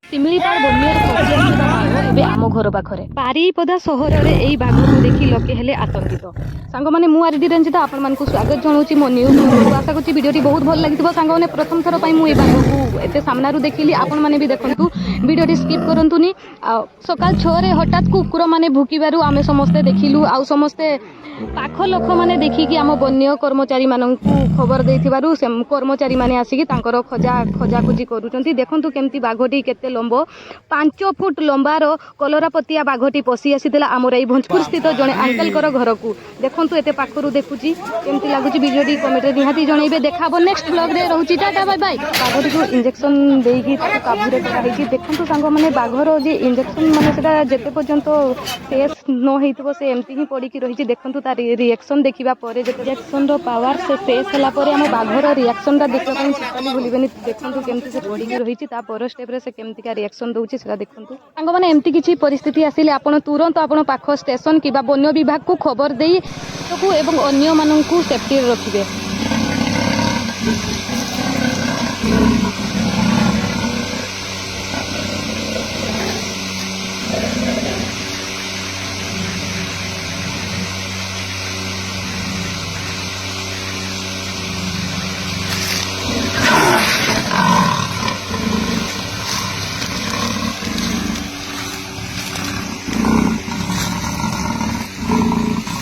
ଶିମିଳିପାଳ ବନ୍ୟରେ ପଶି ଆସିଥିବା ବାଘ ଏବେ ଆମ ଘର ପାଖରେ। ବାରିପଦା ସହରରେ ଏହି ବାଘକୁ ଦେଖି ଲୋକେ ହେଲେ ଆତଙ୍କିତ। ସାଙ୍ଗମାନେ ମୁଁ ଆରଡି ରଞ୍ଜିତା ଆପଣମାନଙ୍କୁ ସ୍ୱାଗତ ଜଣାଉଛି ମୋ ନ୍ୟୁଜ୍ ରୁମକୁ। ଆଶା କରୁଛି ଭିଡ଼ିଓଟି ବହୁତ ଭଲ ଲାଗିଥିବ। ସାଙ୍ଗମାନେ ପ୍ରଥମ ଥର ପାଇଁ ମୁଁ ଏହି ବାଘକୁ ଏତେ ସାମ୍ନାରୁ ଦେଖିଲି। ଆପଣମାନେ ବି ଦେଖନ୍ତୁ, ଭିଡ଼ିଓଟି ସ୍କିପ୍ କରନ୍ତୁନି। ଆଉ ସକାଳ 6ରେ ହଠାତ୍ କୁକୁରମାନେ ଭୁକିବାରୁ ଆମେ ସମସ୍ତେ ଦେଖିଲୁ। ଆଉ ସମସ୍ତେ ପାଖ ଲୋକମାନେ ଦେଖିକି ଆମ ବନ୍ୟ କର୍ମଚାରୀମାନଙ୍କୁ ଖବର ଦେଇଥିବାରୁ ସେ କର୍ମଚାରୀମାନେ ଆସିକି ତାଙ୍କର ଖୋଜାଖୋଜି କରୁଛନ୍ତି। ଦେଖନ୍ତୁ କେମିତି ବାଘଟି କେତେ ଲମ୍ବ, 5 ଫୁଟ ଲମ୍ବାର କଲରାପତିଆ ବାଘଟି ପଶି ଆସିଥିଲା ଆମର ଏଇ ଭଞ୍ଜପୁର ସ୍ଥିତ ଜଣେ ଆଙ୍କଲଙ୍କର ଘରକୁ। ଦେଖନ୍ତୁ ଏତେ ପାଖରୁ ଦେଖୁଛି, କେମିତି ଲାଗୁଛି ଭିଡ଼ିଓଟି କମେଣ୍ଟରେ ନିହାତି ଜଣେଇବେ। ଦେଖା ହବ ନେକ୍ସଟ ବ୍ଲଗରେ। ରହୁଛି ଟାଟା ବାଇ ବାଇ। ବାଘଟିକୁ ଇଞ୍ଜେକ୍ସନ ଦେଇକି ତାକୁ କାବୁରେ କରାହେଇଛି। ଦେଖନ୍ତୁ ସାଙ୍ଗମାନେ ବାଘର ଯେ ଇଞ୍ଜେକ୍ସନ ମାନେ ସେଟା ଯେତେ ପର୍ଯ୍ୟନ୍ତ ଶେଷ ନ ହେଇଥିବ ସେ ଏମିତି ହିଁ ପଡ଼ିକି ରହିଛି। ଦେଖନ୍ତୁ ତାର ରିଆକ୍ସନ ଦେଖିବା ପରେ, ଯେତେ ଇଞ୍ଜେକ୍ସନର ପାୱାର ସେ ଶେଷ ହେଲା ପରେ ଆମ ବାଘର ରିଆକ୍ସନଟା ଦେଖିବା ପାଇଁ ଟୋଟାଲି ଭୁଲିବେନି। ଦେଖନ୍ତୁ କେମିତି ସେ ପଡ଼ିକି ରହିଛି, ତା ପର ଷ୍ଟେପ୍ରେ ସେ କେମିତିକା ରିଆକ୍ସନ ଦେଉଛି ସେଟା ଦେଖନ୍ତୁ। ସାଙ୍ଗମାନେ ଏମିତି କିଛି ପରିସ୍ଥିତି ଆସିଲେ ଆପଣ ତୁରନ୍ତ ଆପଣ ପାଖ ଷ୍ଟେସନ କିମ୍ବା ବନ୍ୟ ବିଭାଗକୁ ଖବର ଦେଇ ଏବଂ ଅନ୍ୟମାନଙ୍କୁ ସେଫ୍ଟିରେ ରଖିବେ।